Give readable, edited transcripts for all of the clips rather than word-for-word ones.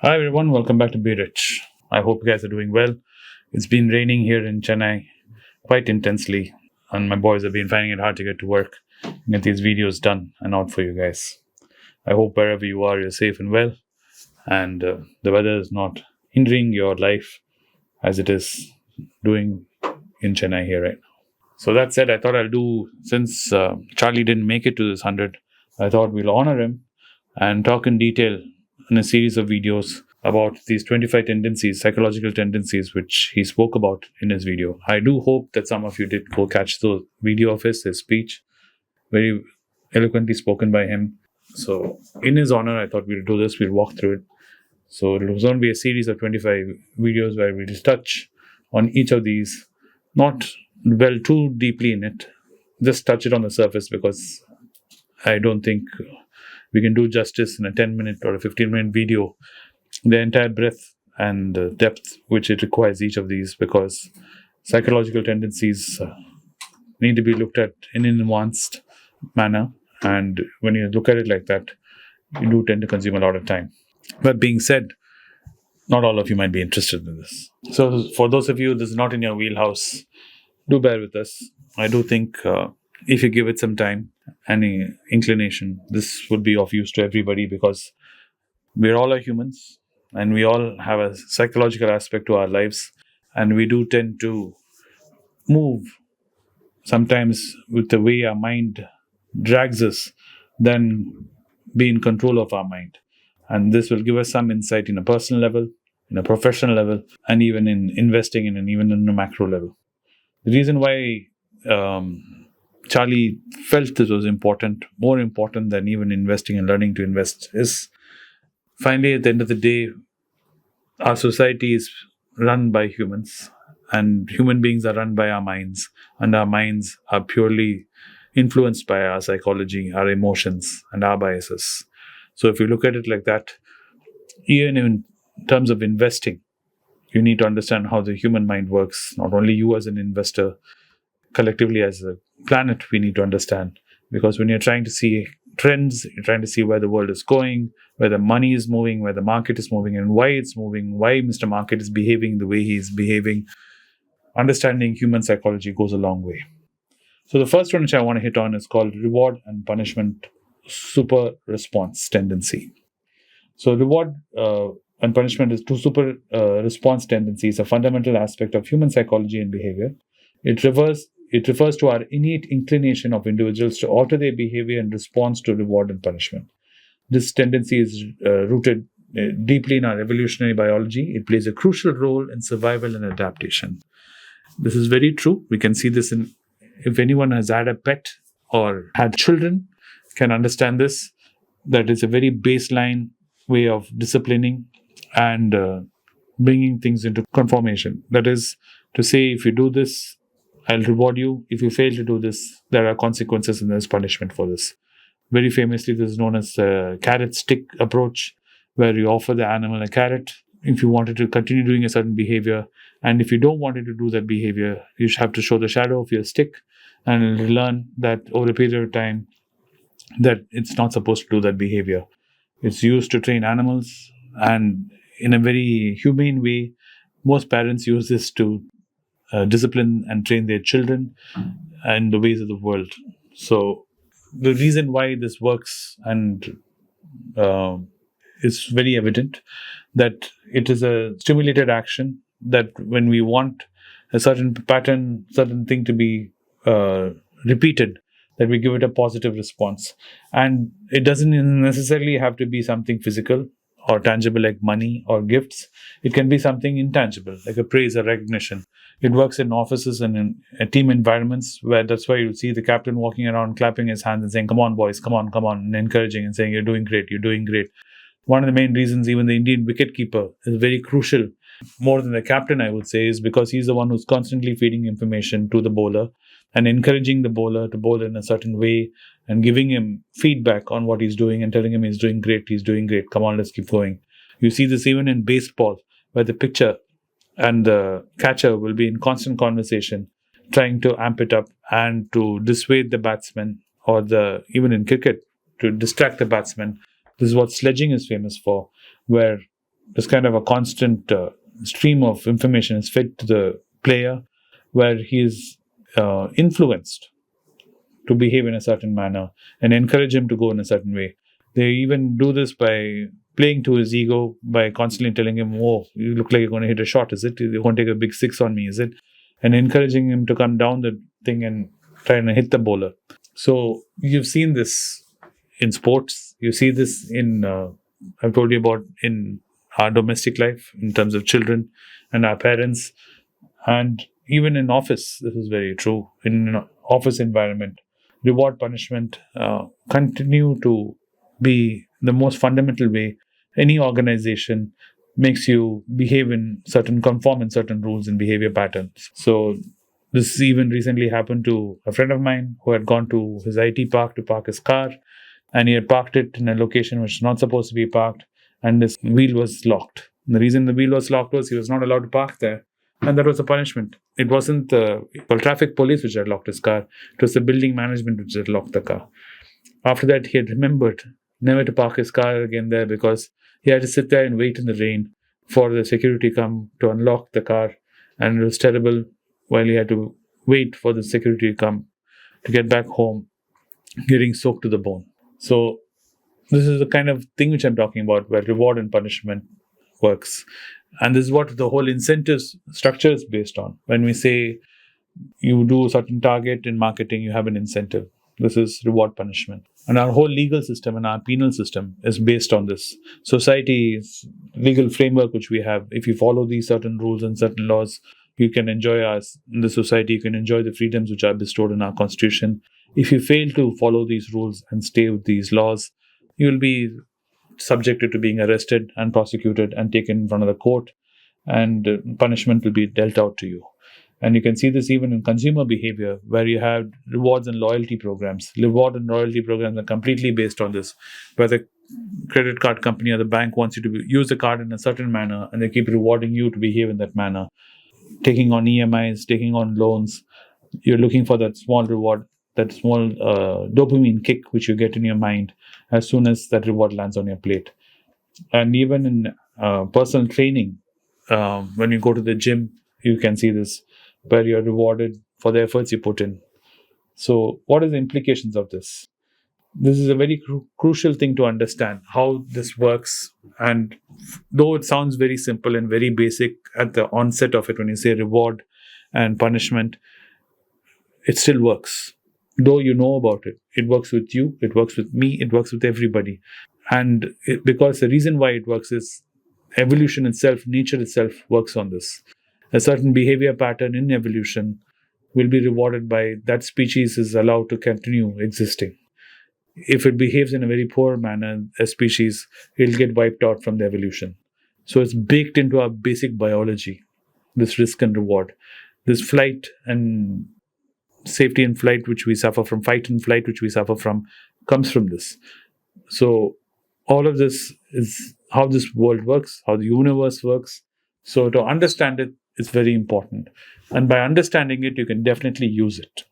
Hi everyone, welcome back to Be Rich. I hope you guys are doing well. It's been raining here in Chennai quite intensely, and my boys have been finding it hard to get to work and get these videos done and out for you guys. I hope wherever you are, you're safe and well, and the weather is not hindering your life as it is doing in Chennai here right now. So that said, I thought I'll do, since Charlie didn't make it to this 100, I thought we'll honor him and talk in detail in a series of videos about these 25 tendencies, psychological tendencies, which he spoke about in his video. I do hope that some of you did go catch the video of his speech, very eloquently spoken by him. So, in his honor, I thought we'll do this, we'll walk through it. So, it was going to be a series of 25 videos where we'll touch on each of these, not well too deeply in it, just touch it on the surface because I don't think we can do justice in a 10-minute or a 15-minute video, the entire breadth and depth which it requires each of these, because psychological tendencies need to be looked at in an nuanced manner. And when you look at it like that, you do tend to consume a lot of time. That being said, not all of you might be interested in this. So, for those of you this is not in your wheelhouse, do bear with us. I do think if you give it some time, any inclination, this would be of use to everybody because we're all humans and we all have a psychological aspect to our lives, and we do tend to move sometimes with the way our mind drags us than be in control of our mind. And this will give us some insight in a personal level, in a professional level, and even in investing and even in a macro level. The reason why Charlie felt this was important, more important than even investing and learning to invest, is finally at the end of the day, our society is run by humans, and human beings are run by our minds, and our minds are purely influenced by our psychology, our emotions, and our biases. So, if you look at it like that, even in terms of investing, you need to understand how the human mind works. Not only you as an investor, collectively as a planet, we need to understand. Because when you're trying to see trends, you're trying to see where the world is going, where the money is moving, where the market is moving, and why it's moving, why Mr. Market is behaving the way he is behaving, understanding human psychology goes a long way. So the first one which I want to hit on is called reward and punishment super response tendency. So reward and punishment is two super response tendencies, a fundamental aspect of human psychology and behavior. It refers to our innate inclination of individuals to alter their behavior in response to reward and punishment. This tendency is rooted deeply in our evolutionary biology. It plays a crucial role in survival and adaptation. This is very true. We can see this in, if anyone has had a pet or had children, can understand this, that is a very baseline way of disciplining and bringing things into conformation. That is to say, if you do this, I'll reward you. If you fail to do this, there are consequences and there's punishment for this. Very famously, this is known as the carrot stick approach, where you offer the animal a carrot if you wanted to continue doing a certain behavior. And if you don't want it to do that behavior, you have to show the shadow of your stick and learn that over a period of time that it's not supposed to do that behavior. It's used to train animals, and in a very humane way, most parents use this to discipline and train their children in the ways of the world. So the reason why this works and is very evident, that it is a stimulated action, that when we want a certain pattern, certain thing to be repeated, that we give it a positive response. And it doesn't necessarily have to be something physical or tangible like money or gifts. It can be something intangible, like a praise or recognition. It works in offices and in team environments, where that's why you'll see the captain walking around, clapping his hands and saying, "Come on, boys, come on," and encouraging and saying, "You're doing great, you're doing great." One of the main reasons even the Indian wicketkeeper is very crucial, more than the captain, I would say, is because he's the one who's constantly feeding information to the bowler and encouraging the bowler to bowl in a certain way and giving him feedback on what he's doing and telling him he's doing great, come on, let's keep going. You see this even in baseball, where the pitcher and the catcher will be in constant conversation, trying to amp it up and to dissuade the batsman, or even in cricket, to distract the batsman. This is what sledging is famous for, where this kind of a constant stream of information is fed to the player, where he is influenced to behave in a certain manner and encourage him to go in a certain way. They even do this by playing to his ego, by constantly telling him, "Oh, you look like you're going to hit a shot, is it? You're going to take a big six on me, is it?" And encouraging him to come down the thing and try and hit the bowler. So you've seen this in sports. You see this in, I've told you about in our domestic life, in terms of children and our parents. And even in office, this is very true. In an office environment, reward punishment continue to be the most fundamental way any organization makes you behave conform in certain rules and behavior patterns. So this even recently happened to a friend of mine who had gone to his IT park to park his car, and he had parked it in a location which is not supposed to be parked, and his wheel was locked. And the reason the wheel was locked was he was not allowed to park there, and that was a punishment. It wasn't the traffic police which had locked his car, it was the building management which had locked the car. After that, he had remembered never to park his car again there, because he had to sit there and wait in the rain for the security come to unlock the car, and it was terrible while he had to wait for the security to come to get back home, getting soaked to the bone. So this is the kind of thing which I'm talking about, where reward and punishment works. And this is what the whole incentives structure is based on. When we say you do a certain target in marketing, you have an incentive. This is reward punishment. And our whole legal system and our penal system is based on this. Society's legal framework which we have, if you follow these certain rules and certain laws, you can enjoy us in the society, you can enjoy the freedoms which are bestowed in our constitution. If you fail to follow these rules and stay with these laws, you will be subjected to being arrested and prosecuted and taken in front of the court, and punishment will be dealt out to you. And you can see this even in consumer behavior, where you have rewards and loyalty programs. Reward and loyalty programs are completely based on this, where the credit card company or the bank wants you to use the card in a certain manner, and they keep rewarding you to behave in that manner. Taking on EMIs, taking on loans, you're looking for that small reward, that small dopamine kick which you get in your mind as soon as that reward lands on your plate. And even in personal training, when you go to the gym, you can see this, where you're rewarded for the efforts you put in. So what are the implications of this? This is a very crucial thing to understand, how this works. And though it sounds very simple and very basic at the onset of it, when you say reward and punishment, it still works. Though you know about it, it works with you, it works with me, it works with everybody. And because the reason why it works is evolution itself, nature itself works on this. A certain behavior pattern in evolution will be rewarded by that species is allowed to continue existing. If it behaves in a very poor manner, a species, it'll get wiped out from the evolution. So it's baked into our basic biology, this risk and reward. This flight and safety in flight, which we suffer from, fight and flight, which we suffer from, comes from this. So all of this is how this world works, how the universe works. So to understand it is very important. And by understanding it, you can definitely use it.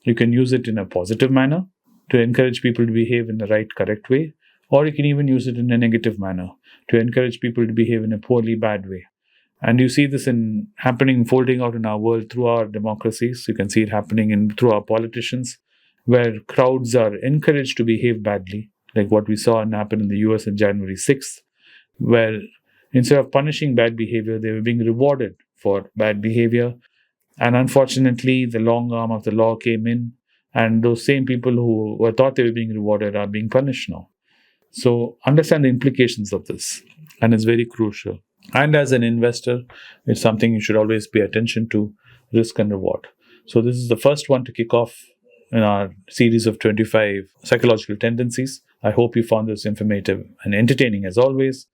You can use it in a positive manner to encourage people to behave in the right, correct way. Or you can even use it in a negative manner to encourage people to behave in a poorly bad way. And you see this happening, folding out in our world through our democracies. You can see it happening through our politicians, where crowds are encouraged to behave badly, like what we saw happen in the US on January 6th, where instead of punishing bad behavior, they were being rewarded for bad behavior. And unfortunately, the long arm of the law came in, and those same people who were thought they were being rewarded are being punished now. So understand the implications of this, and it's very crucial. And as an investor, it's something you should always pay attention to, risk and reward. So this is the first one to kick off in our series of 25 psychological tendencies. I hope you found this informative and entertaining as always.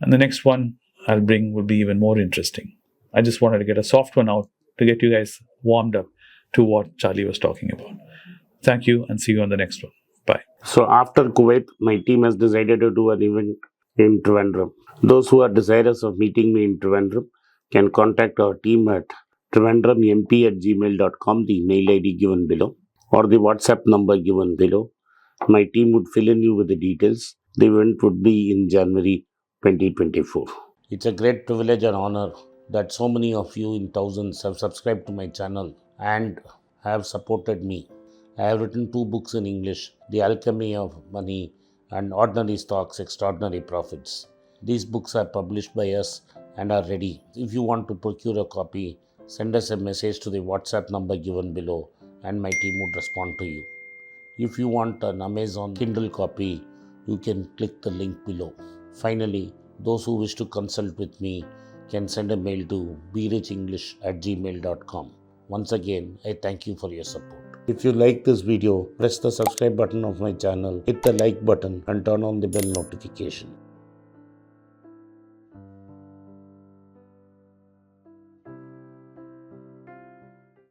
And the next one I'll bring will be even more interesting. I just wanted to get a soft one out to get you guys warmed up to what Charlie was talking about. Thank you, and see you on the next one. Bye. So after Kuwait, my team has decided to do an event in Trivandrum. Those who are desirous of meeting me in Trivandrum can contact our team at trivandrummp@gmail.com, the mail ID given below, or the WhatsApp number given below. My team would fill in you with the details. The event would be in January 2024. It's a great privilege and honor that so many of you in thousands have subscribed to my channel and have supported me. I have written 2 books in English, The Alchemy of Money and Ordinary Stocks, Extraordinary Profits. These books are published by us and are ready. If you want to procure a copy, send us a message to the WhatsApp number given below and my team would respond to you. If you want an Amazon Kindle copy, you can click the link below. Finally, those who wish to consult with me can send a mail to berichenglish@gmail.com. Once again, I thank you for your support. If you like this video, press the subscribe button of my channel, hit the like button and turn on the bell notification.